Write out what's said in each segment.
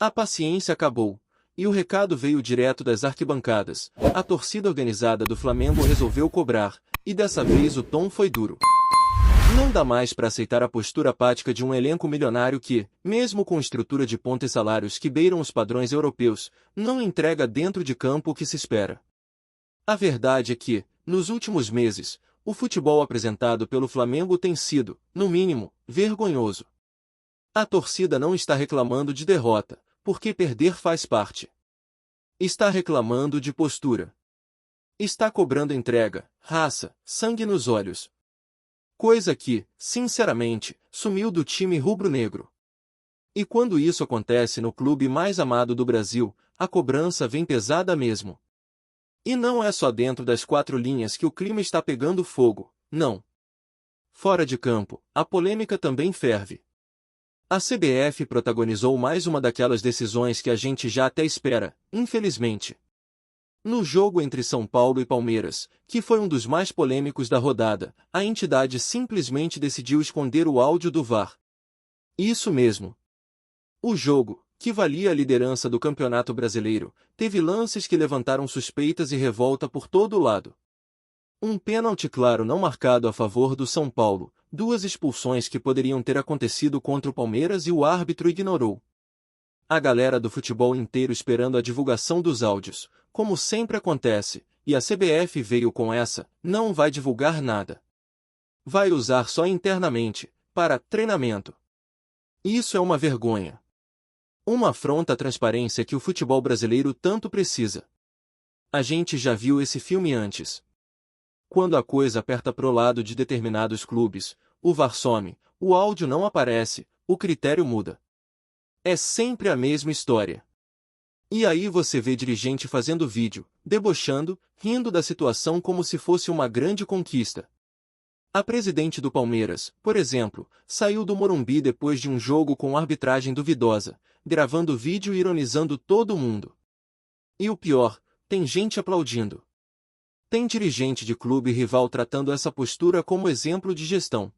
A paciência acabou, e o recado veio direto das arquibancadas. A torcida organizada do Flamengo resolveu cobrar, e dessa vez o tom foi duro. Não dá mais para aceitar a postura apática de um elenco milionário que, mesmo com estrutura de ponta e salários que beiram os padrões europeus, não entrega dentro de campo o que se espera. A verdade é que, nos últimos meses, o futebol apresentado pelo Flamengo tem sido, no mínimo, vergonhoso. A torcida não está reclamando de derrota, porque perder faz parte. Está reclamando de postura. Está cobrando entrega, raça, sangue nos olhos. Coisa que, sinceramente, sumiu do time rubro-negro. E quando isso acontece no clube mais amado do Brasil, a cobrança vem pesada mesmo. E não é só dentro das quatro linhas que o clima está pegando fogo, não. Fora de campo, a polêmica também ferve. A CBF protagonizou mais uma daquelas decisões que a gente já até espera, infelizmente. No jogo entre São Paulo e Palmeiras, que foi um dos mais polêmicos da rodada, a entidade simplesmente decidiu esconder o áudio do VAR. Isso mesmo. O jogo, que valia a liderança do Campeonato Brasileiro, teve lances que levantaram suspeitas e revolta por todo lado. Um pênalti claro não marcado a favor do São Paulo, duas expulsões que poderiam ter acontecido contra o Palmeiras e o árbitro ignorou. A galera do futebol inteiro esperando a divulgação dos áudios, como sempre acontece, e a CBF veio com essa, não vai divulgar nada. Vai usar só internamente, para treinamento. Isso é uma vergonha. Uma afronta à transparência que o futebol brasileiro tanto precisa. A gente já viu esse filme antes. Quando a coisa aperta pro lado de determinados clubes, o VAR some, o áudio não aparece, o critério muda. É sempre a mesma história. E aí você vê dirigente fazendo vídeo, debochando, rindo da situação como se fosse uma grande conquista. A presidente do Palmeiras, por exemplo, saiu do Morumbi depois de um jogo com arbitragem duvidosa, gravando vídeo e ironizando todo mundo. E o pior, tem gente aplaudindo. Tem dirigente de clube rival tratando essa postura como exemplo de gestão.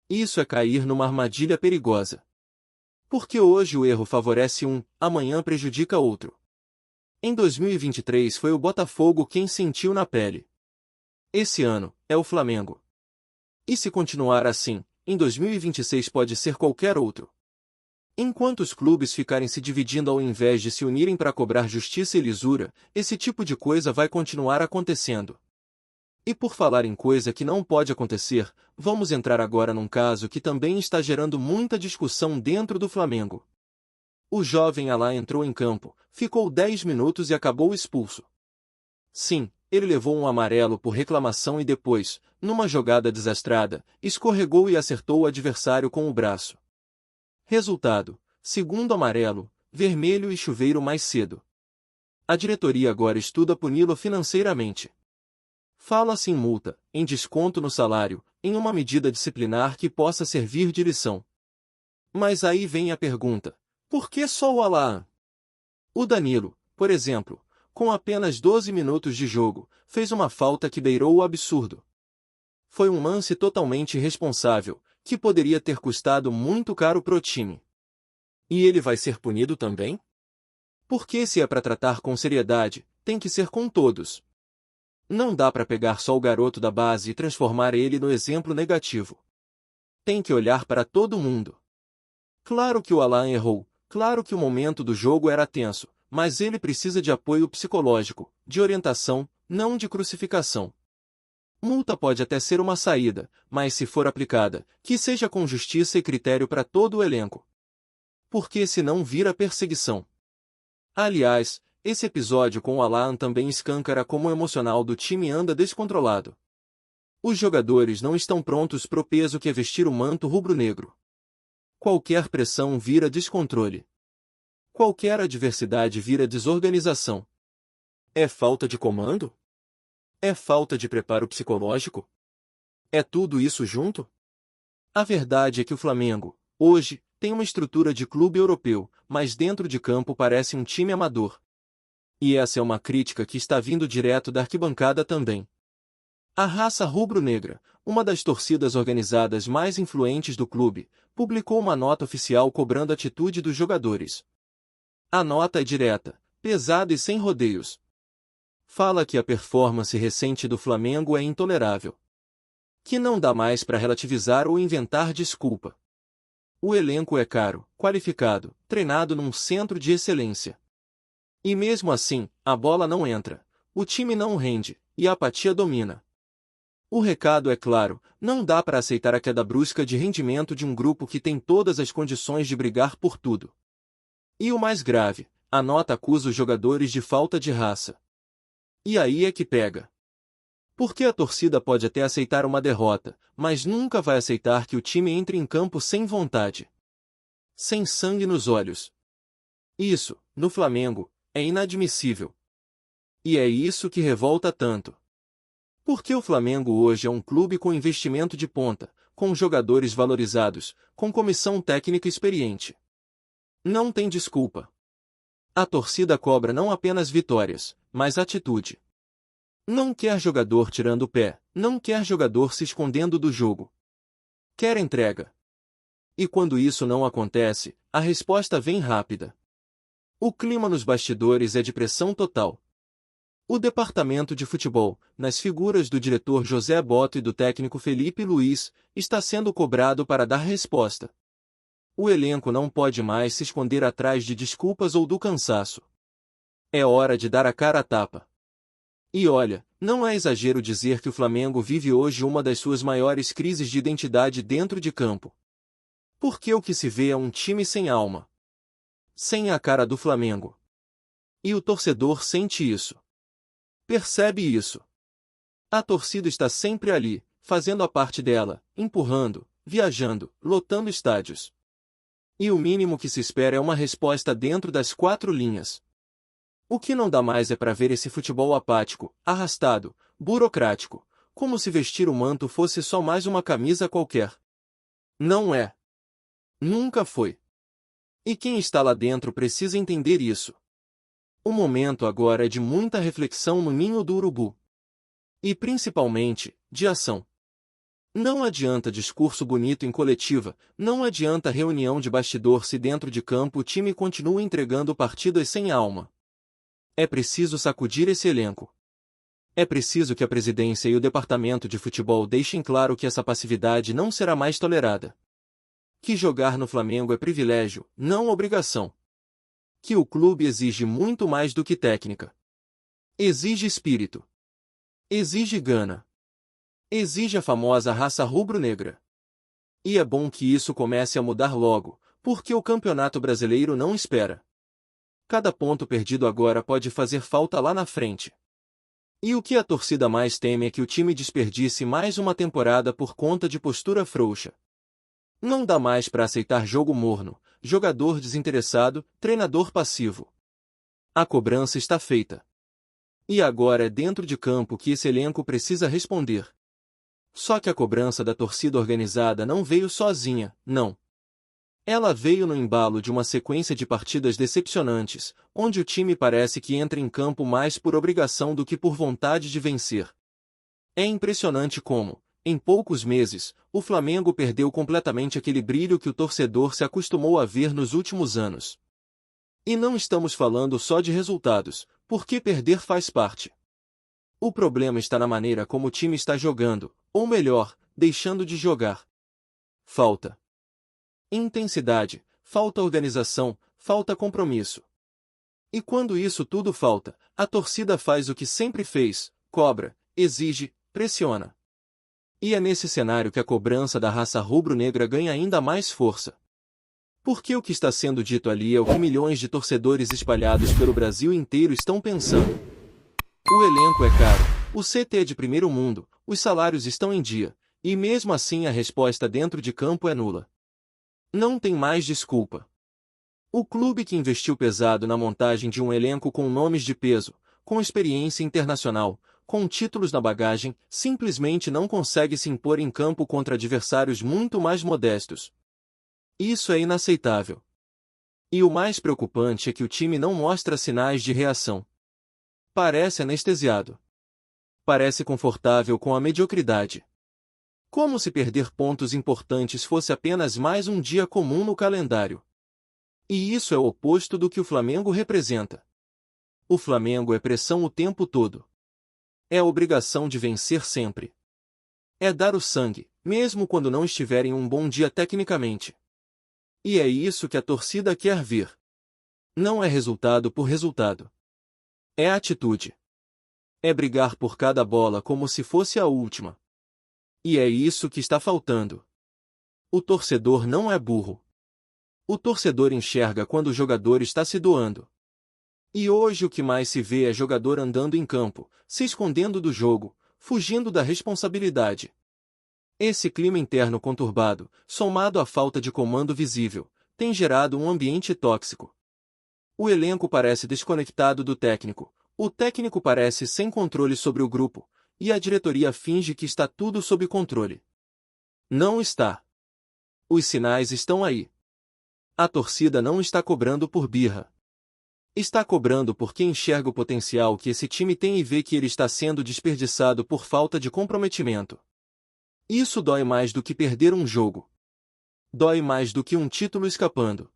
Isso é cair numa armadilha perigosa. Porque hoje o erro favorece um, amanhã prejudica outro. Em 2023 foi o Botafogo quem sentiu na pele. Esse ano, é o Flamengo. E se continuar assim, em 2026 pode ser qualquer outro. Enquanto os clubes ficarem se dividindo ao invés de se unirem para cobrar justiça e lisura, esse tipo de coisa vai continuar acontecendo. E por falar em coisa que não pode acontecer, vamos entrar agora num caso que também está gerando muita discussão dentro do Flamengo. O jovem Alá entrou em campo, ficou 10 minutos e acabou expulso. Sim, ele levou um amarelo por reclamação e depois, numa jogada desastrada, escorregou e acertou o adversário com o braço. Resultado: segundo amarelo, vermelho e chuveiro mais cedo. A diretoria agora estuda puni-lo financeiramente. Fala-se em multa, em desconto no salário, em uma medida disciplinar que possa servir de lição. Mas aí vem a pergunta: por que só o Alá? O Danilo, por exemplo, com apenas 12 minutos de jogo, fez uma falta que beirou o absurdo. Foi um lance totalmente irresponsável, que poderia ter custado muito caro pro time. E ele vai ser punido também? Porque se é para tratar com seriedade, tem que ser com todos. Não dá para pegar só o garoto da base e transformar ele no exemplo negativo. Tem que olhar para todo mundo. Claro que o Alá errou, claro que o momento do jogo era tenso, mas ele precisa de apoio psicológico, de orientação, não de crucificação. Multa pode até ser uma saída, mas se for aplicada, que seja com justiça e critério para todo o elenco. Porque senão vira perseguição. Aliás, esse episódio com o Alan também escancara como o emocional do time anda descontrolado. Os jogadores não estão prontos pro peso que é vestir o manto rubro-negro. Qualquer pressão vira descontrole. Qualquer adversidade vira desorganização. É falta de comando? É falta de preparo psicológico? É tudo isso junto? A verdade é que o Flamengo, hoje, tem uma estrutura de clube europeu, mas dentro de campo parece um time amador. E essa é uma crítica que está vindo direto da arquibancada também. A raça rubro-negra, uma das torcidas organizadas mais influentes do clube, publicou uma nota oficial cobrando a atitude dos jogadores. A nota é direta, pesada e sem rodeios. Fala que a performance recente do Flamengo é intolerável. Que não dá mais para relativizar ou inventar desculpa. O elenco é caro, qualificado, treinado num centro de excelência. E mesmo assim, a bola não entra, o time não rende, e a apatia domina. O recado é claro, não dá para aceitar a queda brusca de rendimento de um grupo que tem todas as condições de brigar por tudo. E o mais grave, a nota acusa os jogadores de falta de raça. E aí é que pega. Porque a torcida pode até aceitar uma derrota, mas nunca vai aceitar que o time entre em campo sem vontade. Sem sangue nos olhos. Isso, no Flamengo, é inadmissível. E é isso que revolta tanto. Porque o Flamengo hoje é um clube com investimento de ponta, com jogadores valorizados, com comissão técnica experiente. Não tem desculpa. A torcida cobra não apenas vitórias, mas atitude. Não quer jogador tirando o pé, não quer jogador se escondendo do jogo. Quer entrega. E quando isso não acontece, a resposta vem rápida. O clima nos bastidores é de pressão total. O departamento de futebol, nas figuras do diretor José Botto e do técnico Felipe Luiz, está sendo cobrado para dar resposta. O elenco não pode mais se esconder atrás de desculpas ou do cansaço. É hora de dar a cara à tapa. E olha, não é exagero dizer que o Flamengo vive hoje uma das suas maiores crises de identidade dentro de campo. Porque o que se vê é um time sem alma. Sem a cara do Flamengo. E o torcedor sente isso. Percebe isso. A torcida está sempre ali, fazendo a parte dela, empurrando, viajando, lotando estádios. E o mínimo que se espera é uma resposta dentro das 4 linhas. O que não dá mais é para ver esse futebol apático, arrastado, burocrático, como se vestir o manto fosse só mais uma camisa qualquer. Não é. Nunca foi. E quem está lá dentro precisa entender isso. O momento agora é de muita reflexão no ninho do urubu. E principalmente, de ação. Não adianta discurso bonito em coletiva, não adianta reunião de bastidor se dentro de campo o time continua entregando partidas sem alma. É preciso sacudir esse elenco. É preciso que a presidência e o departamento de futebol deixem claro que essa passividade não será mais tolerada. Que jogar no Flamengo é privilégio, não obrigação. Que o clube exige muito mais do que técnica. Exige espírito. Exige gana. Exige a famosa raça rubro-negra. E é bom que isso comece a mudar logo, porque o Campeonato Brasileiro não espera. Cada ponto perdido agora pode fazer falta lá na frente. E o que a torcida mais teme é que o time desperdice mais uma temporada por conta de postura frouxa. Não dá mais para aceitar jogo morno, jogador desinteressado, treinador passivo. A cobrança está feita. E agora é dentro de campo que esse elenco precisa responder. Só que a cobrança da torcida organizada não veio sozinha, não. Ela veio no embalo de uma sequência de partidas decepcionantes, onde o time parece que entra em campo mais por obrigação do que por vontade de vencer. É impressionante como, em poucos meses, o Flamengo perdeu completamente aquele brilho que o torcedor se acostumou a ver nos últimos anos. E não estamos falando só de resultados, porque perder faz parte. O problema está na maneira como o time está jogando, ou melhor, deixando de jogar. Falta intensidade, falta organização, falta compromisso. E quando isso tudo falta, a torcida faz o que sempre fez, cobra, exige, pressiona. E é nesse cenário que a cobrança da raça rubro-negra ganha ainda mais força. Porque o que está sendo dito ali é o que milhões de torcedores espalhados pelo Brasil inteiro estão pensando. O elenco é caro, o CT é de primeiro mundo, os salários estão em dia, e mesmo assim a resposta dentro de campo é nula. Não tem mais desculpa. O clube que investiu pesado na montagem de um elenco com nomes de peso, com experiência internacional, com títulos na bagagem, simplesmente não consegue se impor em campo contra adversários muito mais modestos. Isso é inaceitável. E o mais preocupante é que o time não mostra sinais de reação. Parece anestesiado. Parece confortável com a mediocridade. Como se perder pontos importantes fosse apenas mais um dia comum no calendário. E isso é o oposto do que o Flamengo representa. O Flamengo é pressão o tempo todo. É a obrigação de vencer sempre. É dar o sangue, mesmo quando não estiver em um bom dia tecnicamente. E é isso que a torcida quer ver. Não é resultado por resultado. É atitude. É brigar por cada bola como se fosse a última. E é isso que está faltando. O torcedor não é burro. O torcedor enxerga quando o jogador está se doando. E hoje o que mais se vê é jogador andando em campo, se escondendo do jogo, fugindo da responsabilidade. Esse clima interno conturbado, somado à falta de comando visível, tem gerado um ambiente tóxico. O elenco parece desconectado do técnico, o técnico parece sem controle sobre o grupo, e a diretoria finge que está tudo sob controle. Não está. Os sinais estão aí. A torcida não está cobrando por birra. Está cobrando porque enxerga o potencial que esse time tem e vê que ele está sendo desperdiçado por falta de comprometimento. Isso dói mais do que perder um jogo. Dói mais do que um título escapando.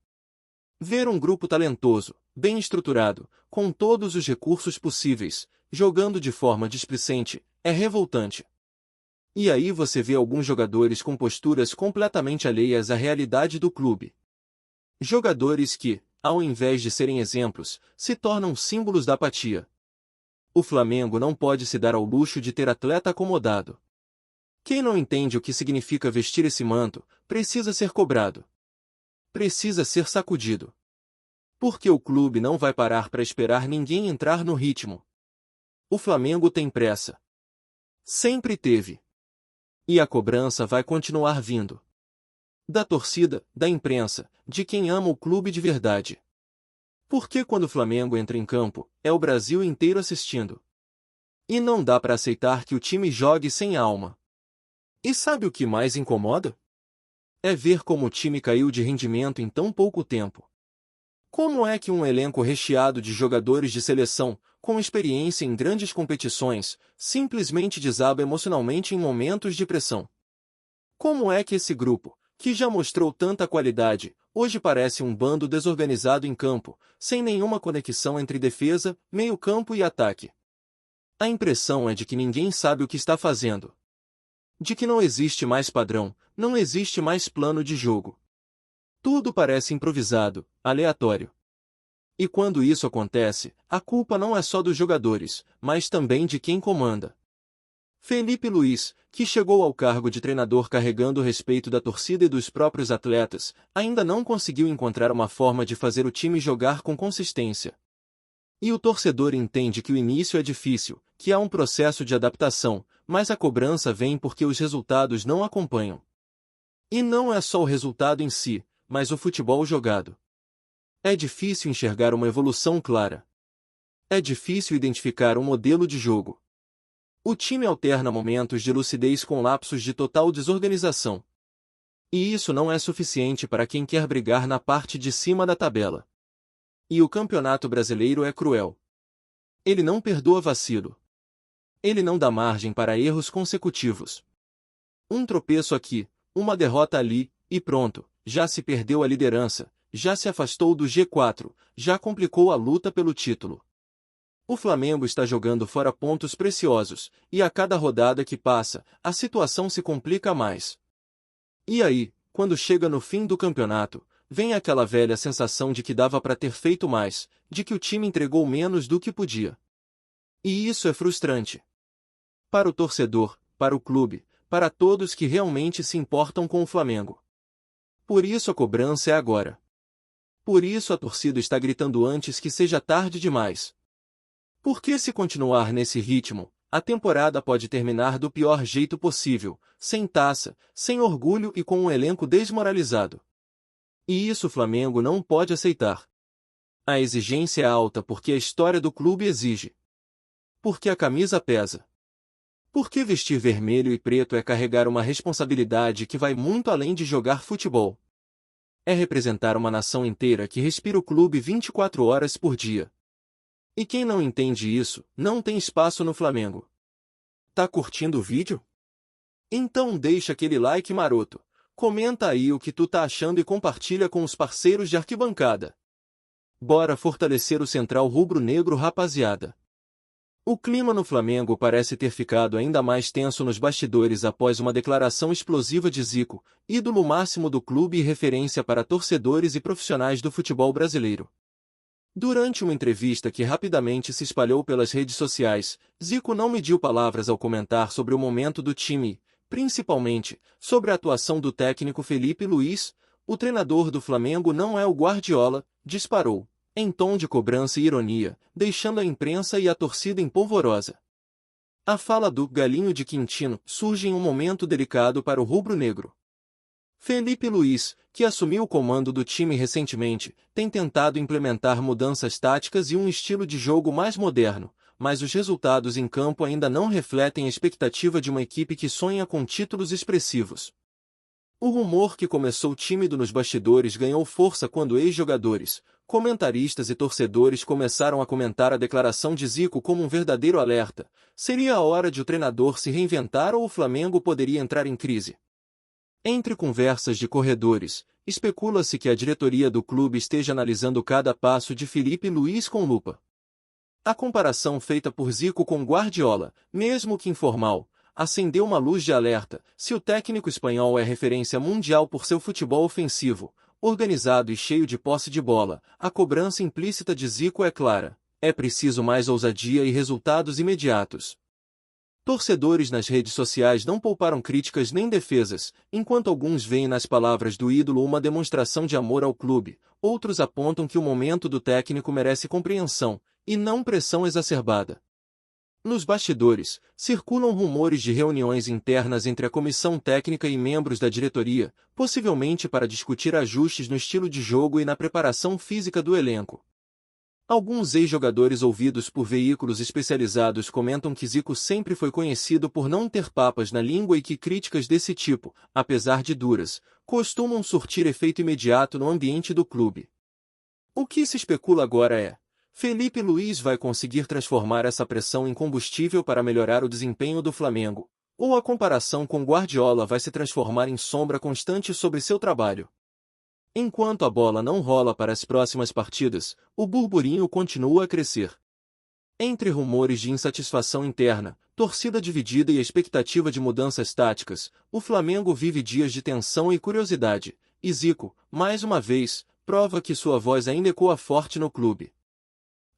Ver um grupo talentoso, bem estruturado, com todos os recursos possíveis, jogando de forma displicente, é revoltante. E aí você vê alguns jogadores com posturas completamente alheias à realidade do clube. Jogadores que, ao invés de serem exemplos, se tornam símbolos da apatia. O Flamengo não pode se dar ao luxo de ter atleta acomodado. Quem não entende o que significa vestir esse manto, precisa ser cobrado. Precisa ser sacudido. Porque o clube não vai parar para esperar ninguém entrar no ritmo. O Flamengo tem pressa. Sempre teve. E a cobrança vai continuar vindo. Da torcida, da imprensa, de quem ama o clube de verdade. Porque quando o Flamengo entra em campo, é o Brasil inteiro assistindo. E não dá para aceitar que o time jogue sem alma. E sabe o que mais incomoda? É ver como o time caiu de rendimento em tão pouco tempo. Como é que um elenco recheado de jogadores de seleção, com experiência em grandes competições, simplesmente desaba emocionalmente em momentos de pressão? Como é que esse grupo, que já mostrou tanta qualidade, hoje parece um bando desorganizado em campo, sem nenhuma conexão entre defesa, meio-campo e ataque? A impressão é de que ninguém sabe o que está fazendo. De que não existe mais padrão, não existe mais plano de jogo. Tudo parece improvisado, aleatório. E quando isso acontece, a culpa não é só dos jogadores, mas também de quem comanda. Felipe Luiz, que chegou ao cargo de treinador carregando o respeito da torcida e dos próprios atletas, ainda não conseguiu encontrar uma forma de fazer o time jogar com consistência. E o torcedor entende que o início é difícil, que há um processo de adaptação, mas a cobrança vem porque os resultados não acompanham. E não é só o resultado em si, mas o futebol jogado. É difícil enxergar uma evolução clara. É difícil identificar um modelo de jogo. O time alterna momentos de lucidez com lapsos de total desorganização. E isso não é suficiente para quem quer brigar na parte de cima da tabela. E o Campeonato Brasileiro é cruel. Ele não perdoa vacilo. Ele não dá margem para erros consecutivos. Um tropeço aqui, uma derrota ali, e pronto, já se perdeu a liderança, já se afastou do G4, já complicou a luta pelo título. O Flamengo está jogando fora pontos preciosos, e a cada rodada que passa, a situação se complica mais. E aí, quando chega no fim do campeonato, vem aquela velha sensação de que dava para ter feito mais, de que o time entregou menos do que podia. E isso é frustrante. Para o torcedor, para o clube, para todos que realmente se importam com o Flamengo. Por isso a cobrança é agora. Por isso a torcida está gritando antes que seja tarde demais. Porque se continuar nesse ritmo, a temporada pode terminar do pior jeito possível, sem taça, sem orgulho e com um elenco desmoralizado. E isso o Flamengo não pode aceitar. A exigência é alta porque a história do clube exige. Porque a camisa pesa. Porque vestir vermelho e preto é carregar uma responsabilidade que vai muito além de jogar futebol. É representar uma nação inteira que respira o clube 24 horas por dia. E quem não entende isso, não tem espaço no Flamengo. Tá curtindo o vídeo? Então deixa aquele like maroto, Comenta aí o que tu tá achando e compartilha com os parceiros de arquibancada. Bora fortalecer o central rubro-negro, rapaziada. O clima no Flamengo parece ter ficado ainda mais tenso nos bastidores após uma declaração explosiva de Zico, ídolo máximo do clube e referência para torcedores e profissionais do futebol brasileiro. Durante uma entrevista que rapidamente se espalhou pelas redes sociais, Zico não mediu palavras ao comentar sobre o momento do time, principalmente sobre a atuação do técnico Felipe Luís. O treinador do Flamengo não é o Guardiola, disparou, em tom de cobrança e ironia, deixando a imprensa e a torcida em polvorosa. A fala do Galinho de Quintino surge em um momento delicado para o rubro-negro. Felipe Luís, que assumiu o comando do time recentemente, tem tentado implementar mudanças táticas e um estilo de jogo mais moderno, mas os resultados em campo ainda não refletem a expectativa de uma equipe que sonha com títulos expressivos. O rumor que começou tímido nos bastidores ganhou força quando ex-jogadores, comentaristas e torcedores começaram a comentar a declaração de Zico como um verdadeiro alerta. Seria a hora de o treinador se reinventar ou o Flamengo poderia entrar em crise? Entre conversas de corredores, especula-se que a diretoria do clube esteja analisando cada passo de Felipe Luís com lupa. A comparação feita por Zico com Guardiola, mesmo que informal, acendeu uma luz de alerta. Se o técnico espanhol é referência mundial por seu futebol ofensivo, organizado e cheio de posse de bola, a cobrança implícita de Zico é clara. É preciso mais ousadia e resultados imediatos. Torcedores nas redes sociais não pouparam críticas nem defesas, enquanto alguns veem nas palavras do ídolo uma demonstração de amor ao clube, outros apontam que o momento do técnico merece compreensão, e não pressão exacerbada. Nos bastidores, circulam rumores de reuniões internas entre a comissão técnica e membros da diretoria, possivelmente para discutir ajustes no estilo de jogo e na preparação física do elenco. Alguns ex-jogadores ouvidos por veículos especializados comentam que Zico sempre foi conhecido por não ter papas na língua e que críticas desse tipo, apesar de duras, costumam surtir efeito imediato no ambiente do clube. O que se especula agora é: Felipe Luís vai conseguir transformar essa pressão em combustível para melhorar o desempenho do Flamengo, ou a comparação com Guardiola vai se transformar em sombra constante sobre seu trabalho? Enquanto a bola não rola para as próximas partidas, o burburinho continua a crescer. Entre rumores de insatisfação interna, torcida dividida e a expectativa de mudanças táticas, o Flamengo vive dias de tensão e curiosidade, e Zico, mais uma vez, prova que sua voz ainda ecoa forte no clube.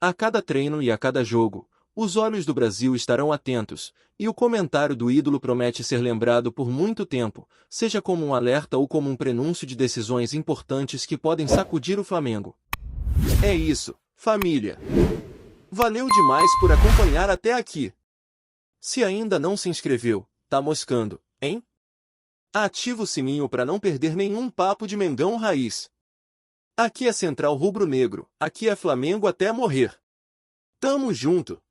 A cada treino e a cada jogo, os olhos do Brasil estarão atentos, e o comentário do ídolo promete ser lembrado por muito tempo, seja como um alerta ou como um prenúncio de decisões importantes que podem sacudir o Flamengo. É isso, família. Valeu demais por acompanhar até aqui. Se ainda não se inscreveu, tá moscando, hein? Ativa o sininho para não perder nenhum papo de Mengão Raiz. Aqui é Central Rubro Negro, aqui é Flamengo até morrer. Tamo junto!